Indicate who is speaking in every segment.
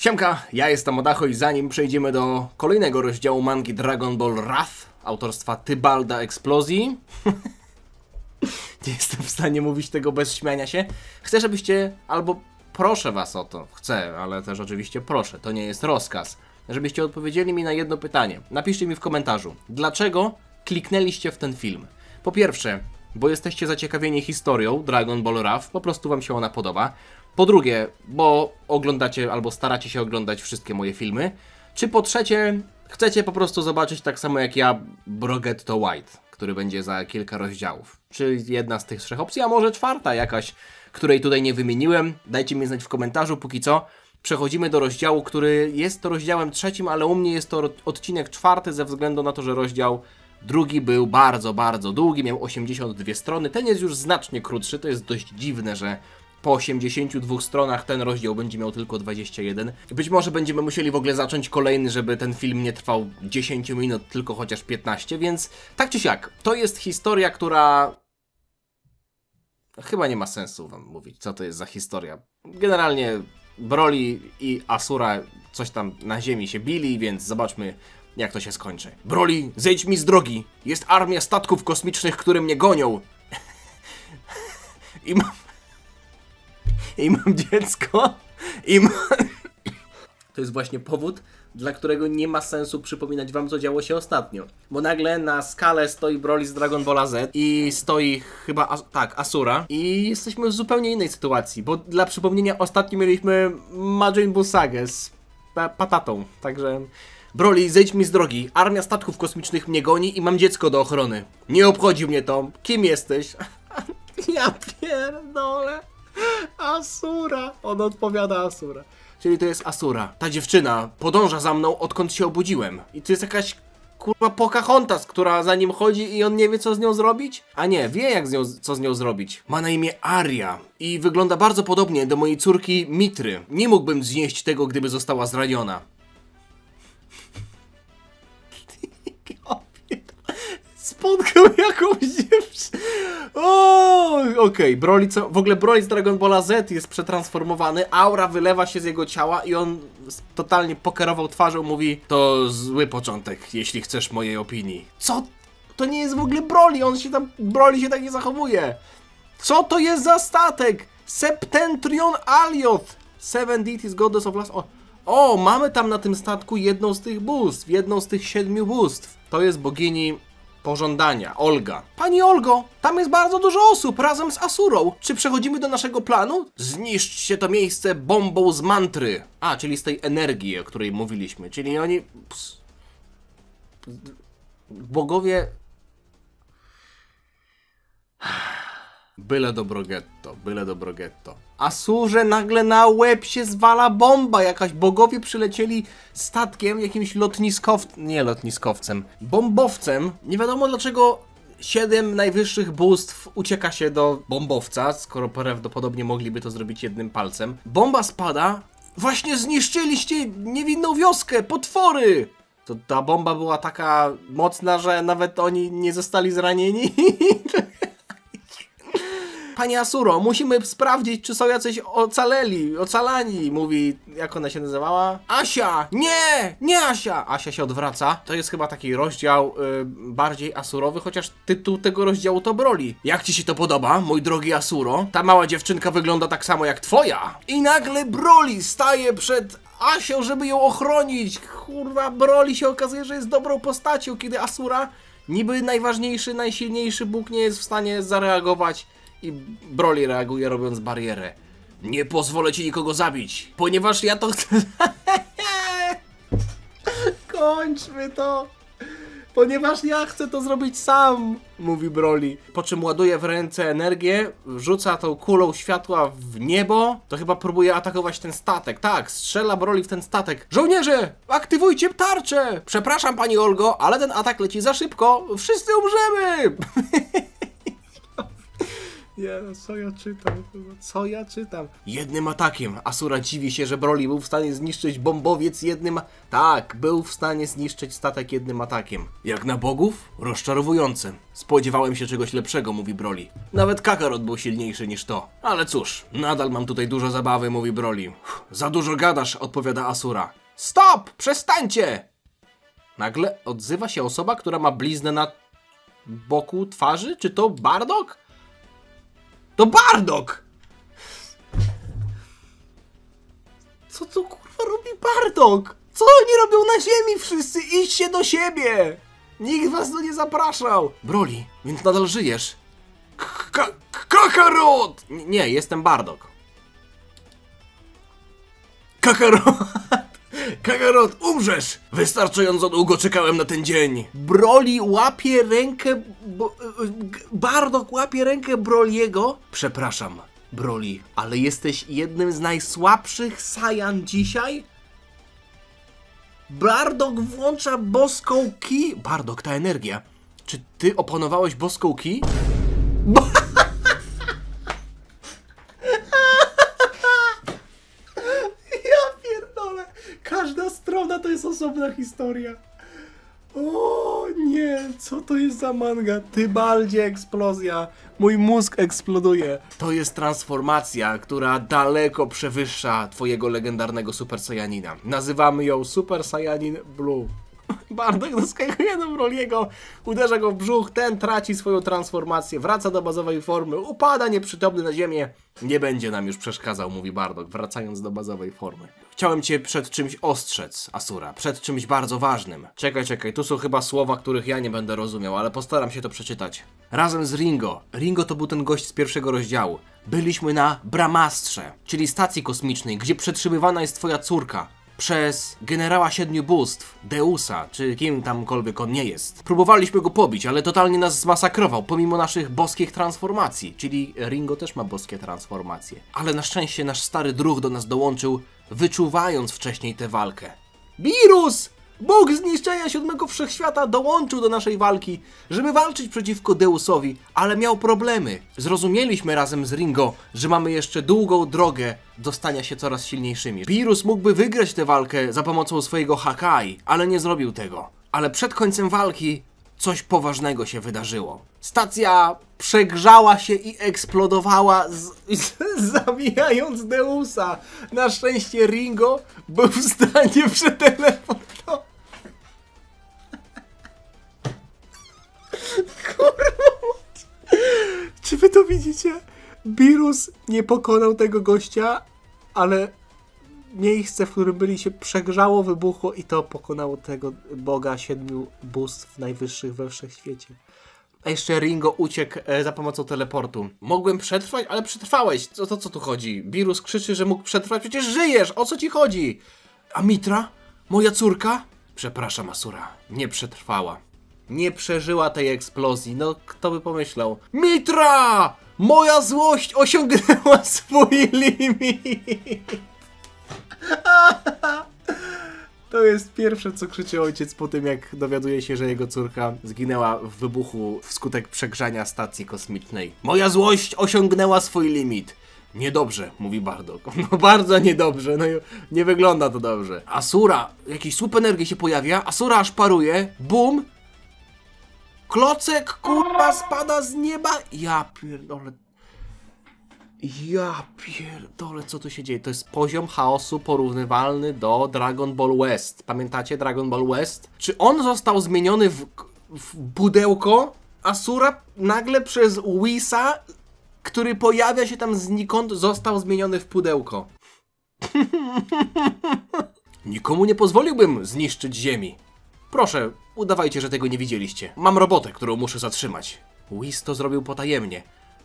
Speaker 1: Siemka, ja jestem Odacho i zanim przejdziemy do kolejnego rozdziału mangi Dragon Ball Wrath autorstwa Tybalda Explozji nie jestem w stanie mówić tego bez śmiania się. Chcę, żebyście, albo proszę was o to, chcę, ale też oczywiście proszę, to nie jest rozkaz, żebyście odpowiedzieli mi na jedno pytanie. Napiszcie mi w komentarzu, dlaczego kliknęliście w ten film. Po pierwsze, bo jesteście zaciekawieni historią Dragon Ball Wrath, po prostu wam się ona podoba. Po drugie, bo oglądacie albo staracie się oglądać wszystkie moje filmy. Czy po trzecie, chcecie po prostu zobaczyć tak samo jak ja Brogetto White, który będzie za kilka rozdziałów. Czy jedna z tych trzech opcji, a może czwarta jakaś, której tutaj nie wymieniłem. Dajcie mi znać w komentarzu, póki co. Przechodzimy do rozdziału, który jest to rozdziałem trzecim, ale u mnie jest to odcinek czwarty ze względu na to, że rozdział drugi był bardzo długi, miał 82 strony. Ten jest już znacznie krótszy, to jest dość dziwne, że po 82 stronach ten rozdział będzie miał tylko 21. Być może będziemy musieli w ogóle zacząć kolejny, żeby ten film nie trwał 10 minut, tylko chociaż 15, więc tak czy siak, to jest historia, która... Chyba nie ma sensu wam mówić, co to jest za historia. Generalnie Broly i Asura coś tam na ziemi się bili, więc zobaczmy, jak to się skończy. Broly, zejdź mi z drogi! Jest armia statków kosmicznych, które mnie gonią! I mam dziecko. To jest właśnie powód, dla którego nie ma sensu przypominać wam, co działo się ostatnio. Bo nagle na skale stoi Broly z Dragon Balla Z i stoi chyba, Asura. I jesteśmy w zupełnie innej sytuacji, bo dla przypomnienia ostatnio mieliśmy Majin Buu Sagę z patatą. Także... Broly, zejdź mi z drogi. Armia statków kosmicznych mnie goni i mam dziecko do ochrony. Nie obchodzi mnie to. Kim jesteś? Ja pierdolę. Asura. On odpowiada Asura. Czyli to jest Asura. Ta dziewczyna podąża za mną, odkąd się obudziłem. I to jest jakaś kurwa Pocahontas, która za nim chodzi i on nie wie, co z nią zrobić? A nie, wie co z nią zrobić. Ma na imię Aria i wygląda bardzo podobnie do mojej córki Mitry. Nie mógłbym znieść tego, gdyby została zraniona. Spotkał jakąś dziewczynę. Okej, Broly, w ogóle Broly z Dragon Balla Z jest przetransformowany, aura wylewa się z jego ciała i on totalnie pokerował twarzą, mówi: to zły początek, jeśli chcesz mojej opinii. Co? To nie jest w ogóle Broly, Broly się tak nie zachowuje. Co to jest za statek? Septentrion Alioth, Seven Deities Goddess of Last... O, mamy tam na tym statku jedną z tych bóstw, jedną z tych 7 bóstw. To jest bogini pożądania, Olga. Pani Olgo, tam jest bardzo dużo osób razem z Asurą. Czy przechodzimy do naszego planu? Zniszczcie to miejsce bombą z mantry. A, czyli z tej energii, o której mówiliśmy. Czyli oni... Bogowie... Byle dobro getto, byle dobro getto. Asurze nagle na łeb się zwala bomba jakaś. Bogowie przylecieli statkiem, jakimś lotniskowcem, bombowcem. Nie wiadomo dlaczego 7 najwyższych bóstw ucieka się do bombowca, skoro prawdopodobnie mogliby to zrobić jednym palcem. Bomba spada. Właśnie zniszczyliście niewinną wioskę, potwory! To ta bomba była taka mocna, że nawet oni nie zostali zranieni. Panie Asuro, musimy sprawdzić, czy są jacyś ocalani, mówi, jak ona się nazywała? Asia! Nie Asia! Asia się odwraca. To jest chyba taki rozdział bardziej asurowy, chociaż tytuł tego rozdziału to Broly. Jak ci się to podoba, mój drogi Asuro? Ta mała dziewczynka wygląda tak samo jak twoja. I nagle Broly staje przed Asią, żeby ją ochronić. Kurwa, Broly się okazuje, że jest dobrą postacią, kiedy Asura, niby najważniejszy, najsilniejszy Bóg, nie jest w stanie zareagować. I Broly reaguje, robiąc barierę. Nie pozwolę ci nikogo zabić, ponieważ ja to chcę... Kończmy to. Ponieważ ja chcę to zrobić sam, mówi Broly. Po czym ładuje w ręce energię, rzuca tą kulą światła w niebo. To chyba próbuje atakować ten statek. Tak, strzela Broly w ten statek. Żołnierze, aktywujcie tarczę! Przepraszam, pani Olgo, ale ten atak leci za szybko. Wszyscy umrzemy! Nie, no co ja czytam? Co ja czytam? Jednym atakiem. Asura dziwi się, że Broly był w stanie zniszczyć bombowiec jednym... Tak, był w stanie zniszczyć statek jednym atakiem. Jak na bogów? Rozczarowujące. Spodziewałem się czegoś lepszego, mówi Broly. Nawet Kakarot był silniejszy niż to. Ale cóż, nadal mam tutaj dużo zabawy, mówi Broly. Za dużo gadasz, odpowiada Asura. Stop! Przestańcie! Nagle odzywa się osoba, która ma bliznę na boku twarzy? Czy to Bardock? To Bardock! Co to kurwa robi Bardock? Co oni robią na ziemi wszyscy? Idźcie do siebie! Nikt was tu nie zapraszał! Broly, więc nadal żyjesz. Kakarot! Nie, jestem Bardock. Kakarot! Kakarot, umrzesz! Wystarczająco długo czekałem na ten dzień. Broly łapie rękę... Bardock łapie rękę Broly'ego. Przepraszam, Broly, ale jesteś jednym z najsłabszych Saiyan dzisiaj? Bardock włącza boską ki... Bardock, ta energia. Czy ty opanowałeś boską ki? Każda strona to jest osobna historia. O nie, co to jest za manga? Tybaldzie eksplozja. Mój mózg eksploduje. To jest transformacja, która daleko przewyższa twojego legendarnego Super Saiyanina. Nazywamy ją Super Saiyanin Blue. Bardock doskakuje do Broly'ego, uderza go w brzuch, ten traci swoją transformację, wraca do bazowej formy, upada nieprzytomny na ziemię. Nie będzie nam już przeszkadzał, mówi Bardock, wracając do bazowej formy. Chciałem cię przed czymś ostrzec, Asura, przed czymś bardzo ważnym. Czekaj, tu są chyba słowa, których ja nie będę rozumiał, ale postaram się to przeczytać. Razem z Ringo. Ringo to był ten gość z pierwszego rozdziału. Byliśmy na Brahmastrze, czyli stacji kosmicznej, gdzie przetrzymywana jest twoja córka. Przez generała 7 bóstw, Deusa, czy kim tamkolwiek on nie jest. Próbowaliśmy go pobić, ale totalnie nas zmasakrował, pomimo naszych boskich transformacji. Czyli Ringo też ma boskie transformacje. Ale na szczęście nasz stary druh do nas dołączył, wyczuwając wcześniej tę walkę. Beerus! Bóg zniszczenia 7 wszechświata dołączył do naszej walki, żeby walczyć przeciwko Deusowi, ale miał problemy. Zrozumieliśmy razem z Ringo, że mamy jeszcze długą drogę do stania się coraz silniejszymi. Beerus mógłby wygrać tę walkę za pomocą swojego Hakai, ale nie zrobił tego. Ale przed końcem walki coś poważnego się wydarzyło. Stacja przegrzała się i eksplodowała, zabijając Deusa. Na szczęście Ringo był w stanie przeteleportować. Kurwa. Czy wy to widzicie? Beerus nie pokonał tego gościa, ale miejsce, w którym byli, się przegrzało, wybuchło i to pokonało tego boga 7 bóstw najwyższych we wszechświecie. A jeszcze Ringo uciekł za pomocą teleportu. Mogłem przetrwać, ale przetrwałeś. Co tu chodzi? Beerus krzyczy, że mógł przetrwać. Przecież żyjesz! O co ci chodzi? A Mitra? Moja córka? Przepraszam, Asura. Nie przetrwała. Nie przeżyła tej eksplozji. No, kto by pomyślał? Mitra! Moja złość osiągnęła swój limit! To jest pierwsze, co krzyczy ojciec po tym, jak dowiaduje się, że jego córka zginęła w wybuchu wskutek przegrzania stacji kosmicznej. Moja złość osiągnęła swój limit. Niedobrze, mówi Bardock. No bardzo niedobrze, no nie wygląda to dobrze. Asura, jakiś słup energii się pojawia, Asura aż paruje, bum! Klocek, kurwa, spada z nieba! Ja pierdolę, co tu się dzieje? To jest poziom chaosu porównywalny do Dragon Ball West. Pamiętacie Dragon Ball West? Czy on został zmieniony w pudełko? Asura nagle przez Whisa, który pojawia się tam znikąd, został zmieniony w pudełko. Nikomu nie pozwoliłbym zniszczyć Ziemi. Proszę, udawajcie, że tego nie widzieliście. Mam robotę, którą muszę zatrzymać. Whis to zrobił potajemnie.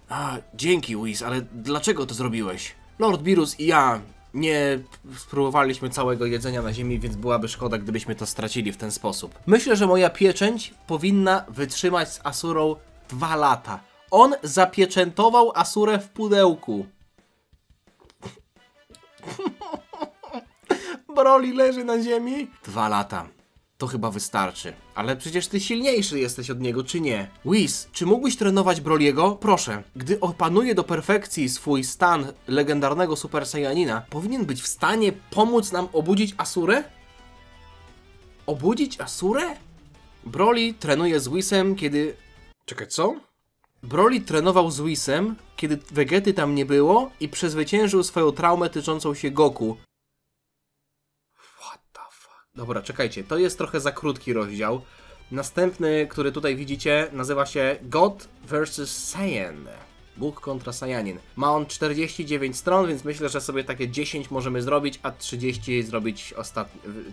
Speaker 1: A, dzięki Whis, ale dlaczego to zrobiłeś? Lord Beerus i ja nie spróbowaliśmy całego jedzenia na ziemi, więc byłaby szkoda, gdybyśmy to stracili w ten sposób. Myślę, że moja pieczęć powinna wytrzymać z Asurą 2 lata. On zapieczętował Asurę w pudełku. Broly leży na ziemi. 2 lata. To chyba wystarczy. Ale przecież ty silniejszy jesteś od niego, czy nie? Whis, czy mógłbyś trenować Broly'ego? Proszę. Gdy opanuje do perfekcji swój stan legendarnego Super Saiyanina, powinien być w stanie pomóc nam obudzić Asurę? Obudzić Asurę? Broly trenuje z Whisem, kiedy... Czekaj, co? Broly trenował z Whisem, kiedy Vegety tam nie było i przezwyciężył swoją traumę tyczącą się Goku. What the fuck? Dobra, czekajcie, to jest trochę za krótki rozdział. Następny, który tutaj widzicie, nazywa się God vs. Saiyan. Bóg kontra Saiyanin. Ma on 49 stron, więc myślę, że sobie takie 10 możemy zrobić, a 30 zrobić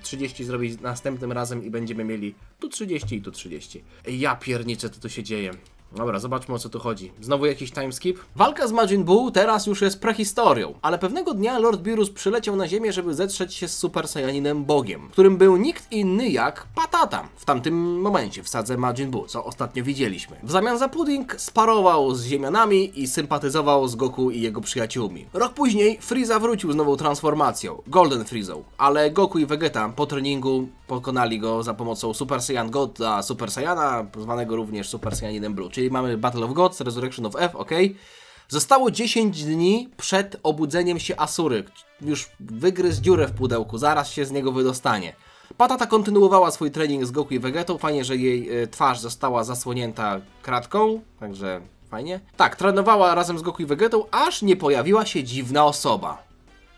Speaker 1: 30 zrobić następnym razem i będziemy mieli tu 30 i tu 30. Ja pierniczę, co tu się dzieje. Dobra, zobaczmy, o co tu chodzi. Znowu jakiś timeskip? Walka z Majin Buu teraz już jest prehistorią, ale pewnego dnia Lord Beerus przyleciał na ziemię, żeby zetrzeć się z Super Saiyaninem Bogiem, którym był nikt inny jak Patata. W tamtym momencie w sadze Majin Buu, co ostatnio widzieliśmy. W zamian za pudding sparował z ziemianami i sympatyzował z Goku i jego przyjaciółmi. Rok później Frieza wrócił z nową transformacją, Golden Friezą, ale Goku i Vegeta po treningu pokonali go za pomocą Super Saiyan God a Super Saiyana, zwanego również Super Saiyaninem Blue. Czyli mamy Battle of Gods, Resurrection of F, ok. Zostało 10 dni przed obudzeniem się Asury. Już wygryzł dziurę w pudełku, zaraz się z niego wydostanie. Patata kontynuowała swój trening z Goku i Vegetą. Fajnie, że jej twarz została zasłonięta kratką, także fajnie. Tak, trenowała razem z Goku i Vegetą, aż nie pojawiła się dziwna osoba.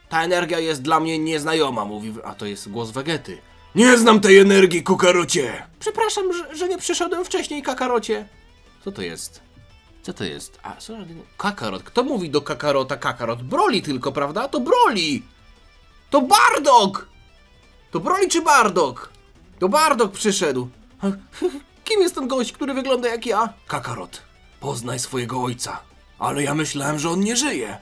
Speaker 1: Ta energia jest dla mnie nieznajoma, mówi... A to jest głos Vegety. Nie znam tej energii, Kakarocie! Przepraszam, że nie przyszedłem wcześniej, Kakarocie. Co to jest? Co to jest? A, co? Kakarot. Kto mówi do Kakarota Kakarot? Broly tylko, prawda? To Broly! To Bardock! To Broly czy Bardock? To Bardock przyszedł. Kim jest ten gość, który wygląda jak ja? Kakarot, poznaj swojego ojca. Ale ja myślałem, że on nie żyje.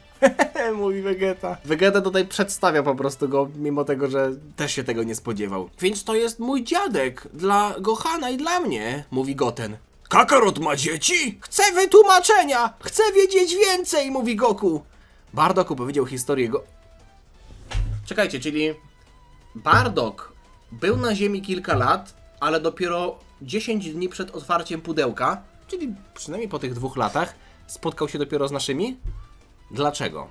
Speaker 1: Mówi Vegeta. Vegeta tutaj przedstawia po prostu go, mimo tego, że też się tego nie spodziewał. Więc to jest mój dziadek. Dla Gohana i dla mnie, mówi Goten. Kakarot ma dzieci? Chcę wytłumaczenia! Chcę wiedzieć więcej, mówi Goku. Bardock opowiedział historię Czekajcie, czyli... Bardock był na Ziemi kilka lat, ale dopiero 10 dni przed otwarciem pudełka, czyli przynajmniej po tych 2 latach, spotkał się dopiero z naszymi? Dlaczego?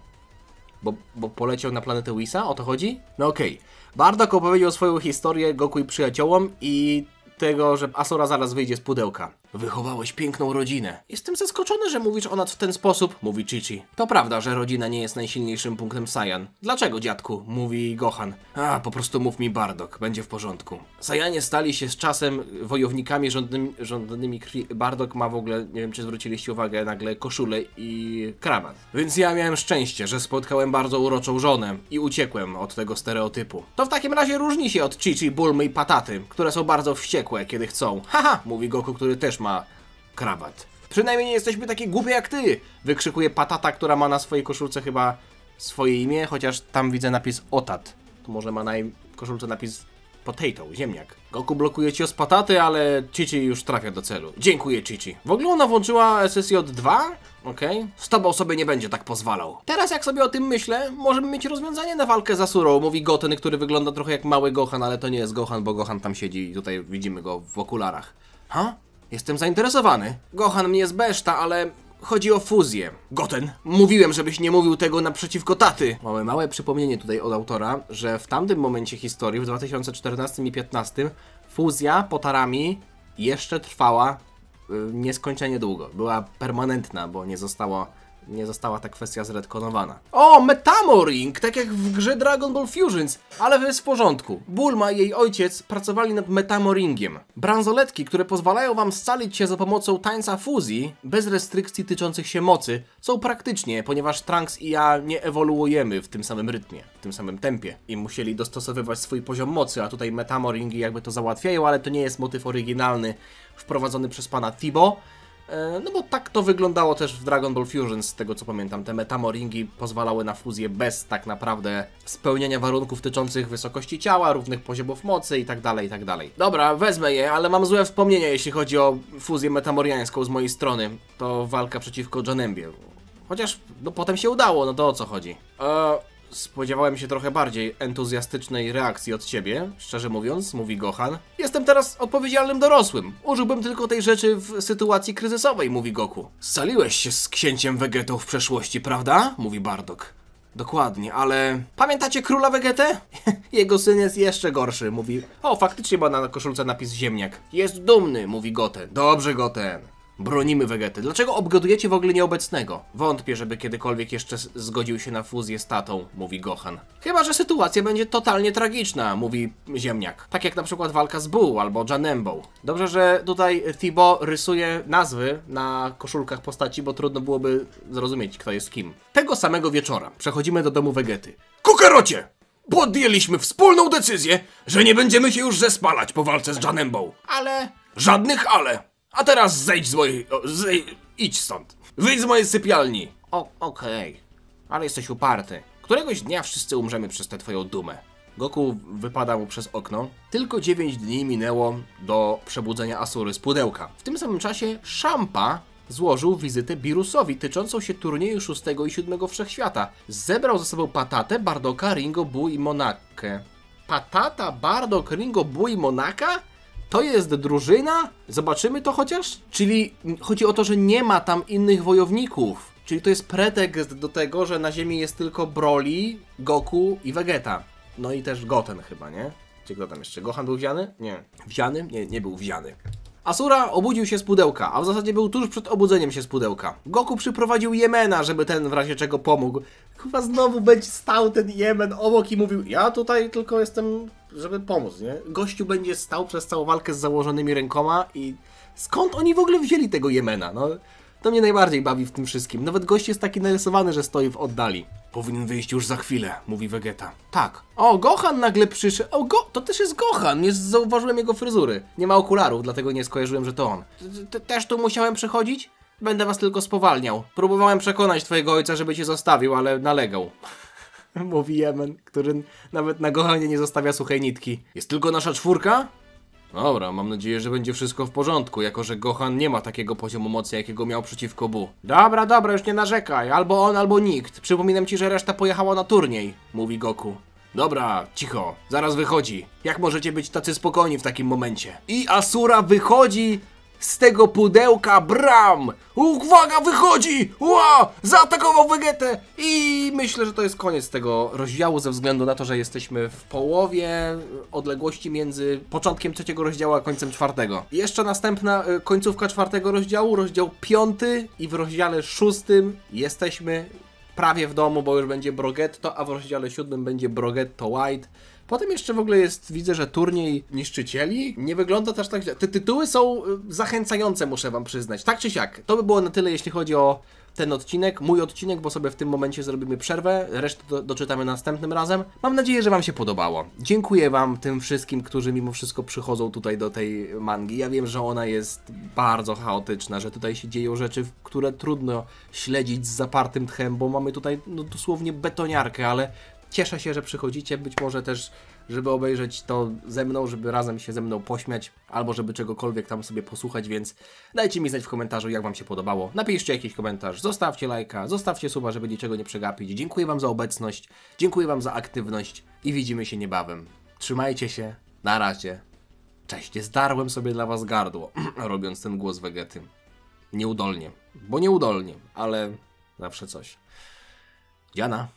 Speaker 1: Bo poleciał na planetę Whisa? O to chodzi? No okej. Bardock opowiedział swoją historię Goku i przyjaciołom i tego, że Asura zaraz wyjdzie z pudełka. Wychowałeś piękną rodzinę. Jestem zaskoczony, że mówisz o nas w ten sposób, mówi Chi-Chi. To prawda, że rodzina nie jest najsilniejszym punktem Saiyan. Dlaczego, dziadku? Mówi Gohan. A, po prostu mów mi Bardock, będzie w porządku. Saiyanie stali się z czasem wojownikami żądanymi krwi. Bardock ma w ogóle, nie wiem czy zwróciliście uwagę, nagle koszulę i krawat. Więc ja miałem szczęście, że spotkałem bardzo uroczą żonę i uciekłem od tego stereotypu. To w takim razie różni się od Chi-Chi, Bulmy i Pataty, które są bardzo wściekłe, kiedy chcą. Haha, mówi Goku, który też ma krawat. Przynajmniej nie jesteśmy takie głupie jak ty! Wykrzykuje Patata, która ma na swojej koszulce chyba swoje imię, chociaż tam widzę napis Otat. Tu może ma na koszulce napis Potato, ziemniak. Goku blokuje cios Pataty, ale Chi-Chi już trafia do celu. Dziękuję, Chi-Chi. W ogóle ona włączyła SSJ-2? Okej. Z tobą sobie nie będzie tak pozwalał. Teraz jak sobie o tym myślę, możemy mieć rozwiązanie na walkę z Asurą, mówi Goten, który wygląda trochę jak mały Gohan, ale to nie jest Gohan, bo Gohan tam siedzi i tutaj widzimy go w okularach. Ha? Jestem zainteresowany. Gohan mnie zbeszta, ale chodzi o fuzję. Goten, mówiłem, żebyś nie mówił tego naprzeciwko taty. Mamy małe przypomnienie tutaj od autora, że w tamtym momencie historii, w 2014 i 2015, fuzja Potarami jeszcze trwała nieskończenie długo. Była permanentna, bo nie została ta kwestia zretkonowana. O, Metamoring! Tak jak w grze Dragon Ball Fusions. Ale to jest w porządku. Bulma i jej ojciec pracowali nad Metamoringiem. Bransoletki, które pozwalają wam scalić się za pomocą tańca fuzji, bez restrykcji tyczących się mocy, są praktycznie, ponieważ Trunks i ja nie ewoluujemy w tym samym rytmie, w tym samym tempie. I musieli dostosowywać swój poziom mocy, a tutaj Metamoringi jakby to załatwiają, ale to nie jest motyw oryginalny wprowadzony przez pana Tibo. No bo tak to wyglądało też w Dragon Ball Fusion, z tego co pamiętam. Te Metamoringi pozwalały na fuzję bez tak naprawdę spełnienia warunków tyczących wysokości ciała, równych poziomów mocy i tak dalej, i tak dalej. Dobra, wezmę je, ale mam złe wspomnienia, jeśli chodzi o fuzję metamoriańską z mojej strony. To walka przeciwko Janembie. Chociaż, no potem się udało, no to o co chodzi? spodziewałem się trochę bardziej entuzjastycznej reakcji od ciebie, szczerze mówiąc, mówi Gohan. Jestem teraz odpowiedzialnym dorosłym. Użyłbym tylko tej rzeczy w sytuacji kryzysowej, mówi Goku. Scaliłeś się z księciem Vegetą w przeszłości, prawda? Mówi Bardock. Dokładnie, ale... Pamiętacie króla Vegetę? Jego syn jest jeszcze gorszy, mówi... O, faktycznie ma na koszulce napis ziemniak. Jest dumny, mówi Goten. Dobrze, Goten. Bronimy Vegety. Dlaczego obgadujecie w ogóle nieobecnego? Wątpię, żeby kiedykolwiek jeszcze zgodził się na fuzję z tatą, mówi Gohan. Chyba że sytuacja będzie totalnie tragiczna, mówi ziemniak. Tak jak na przykład walka z Buu albo Janembo. Dobrze, że tutaj Thibaut rysuje nazwy na koszulkach postaci, bo trudno byłoby zrozumieć, kto jest kim. Tego samego wieczora przechodzimy do domu Vegety. Kukarocie! Podjęliśmy wspólną decyzję, że nie będziemy się już zespalać po walce z Janembo. Ale... Żadnych ale! A teraz zejdź z mojej... idź stąd. Wyjdź z mojej sypialni. Okej. Ale jesteś uparty. Któregoś dnia wszyscy umrzemy przez tę twoją dumę. Goku wypada mu przez okno. Tylko 9 dni minęło do przebudzenia Asury z pudełka. W tym samym czasie Champa złożył wizytę Birusowi tyczącą się turnieju 6 i 7 Wszechświata. Zebrał ze sobą Patatę, Bardocka, Ringo, Buu i Monakę. Patata, Bardock, Ringo, Buu i Monaka? To jest drużyna? Zobaczymy to chociaż? Czyli chodzi o to, że nie ma tam innych wojowników. Czyli to jest pretekst do tego, że na ziemi jest tylko Broly, Goku i Vegeta. No i też Goten chyba, nie? Czy kto tam jeszcze? Gohan był wziany? Nie. Wziany? Nie był wziany. Asura obudził się z pudełka, a w zasadzie był tuż przed obudzeniem się z pudełka. Goku przyprowadził Jemena, żeby ten w razie czego pomógł. Chyba znowu będzie stał ten Jemen obok i mówił: ja tutaj tylko jestem, żeby pomóc, nie? Gościu będzie stał przez całą walkę z założonymi rękoma i skąd oni w ogóle wzięli tego Jemena? No, to mnie najbardziej bawi w tym wszystkim. Nawet gość jest taki narysowany, że stoi w oddali. Powinien wyjść już za chwilę, mówi Vegeta. Tak. O, Gohan nagle przyszedł. O, to też jest Gohan. Nie zauważyłem jego fryzury. Nie ma okularów, dlatego nie skojarzyłem, że to on. Też tu musiałem przechodzić? Będę was tylko spowalniał. Próbowałem przekonać twojego ojca, żeby cię zostawił, ale nalegał. Mówi Jemen, który nawet na Gohanie nie zostawia suchej nitki. Jest tylko nasza 4? Dobra, mam nadzieję, że będzie wszystko w porządku, jako że Gohan nie ma takiego poziomu mocy, jakiego miał przeciwko Buu. Dobra, już nie narzekaj. Albo on, albo nikt. Przypominam ci, że reszta pojechała na turniej, mówi Goku. Dobra, cicho, zaraz wychodzi. Jak możecie być tacy spokojni w takim momencie? I Asura wychodzi z tego pudełka, bram! Uwaga, wychodzi! Ła! Zaatakował Vegetę! I myślę, że to jest koniec tego rozdziału, ze względu na to, że jesteśmy w połowie odległości między początkiem 3 rozdziału a końcem 4. Jeszcze następna końcówka 4 rozdziału, rozdział 5 i w rozdziale 6 jesteśmy prawie w domu, bo już będzie Brogetto, a w rozdziale 7 będzie Brogetto White. Potem jeszcze w ogóle jest, widzę, że turniej niszczycieli. Nie wygląda też tak źle. Te tytuły są zachęcające, muszę wam przyznać. Tak czy siak. To by było na tyle, jeśli chodzi o ten odcinek, mój odcinek, bo sobie w tym momencie zrobimy przerwę. Resztę doczytamy następnym razem. Mam nadzieję, że wam się podobało. Dziękuję wam tym wszystkim, którzy mimo wszystko przychodzą tutaj do tej mangi. Ja wiem, że ona jest bardzo chaotyczna, że tutaj się dzieją rzeczy, które trudno śledzić z zapartym tchem, bo mamy tutaj no, dosłownie betoniarkę, ale cieszę się, że przychodzicie, być może też, żeby obejrzeć to ze mną, żeby razem się ze mną pośmiać, albo żeby czegokolwiek tam sobie posłuchać, więc dajcie mi znać w komentarzu, jak wam się podobało. Napiszcie jakiś komentarz, zostawcie lajka, zostawcie suba, żeby niczego nie przegapić. Dziękuję wam za obecność, dziękuję wam za aktywność i widzimy się niebawem. Trzymajcie się, na razie. Cześć, zdarłem sobie dla was gardło, robiąc ten głos Vegety. Nieudolnie, bo nieudolnie, ale zawsze coś. Diana.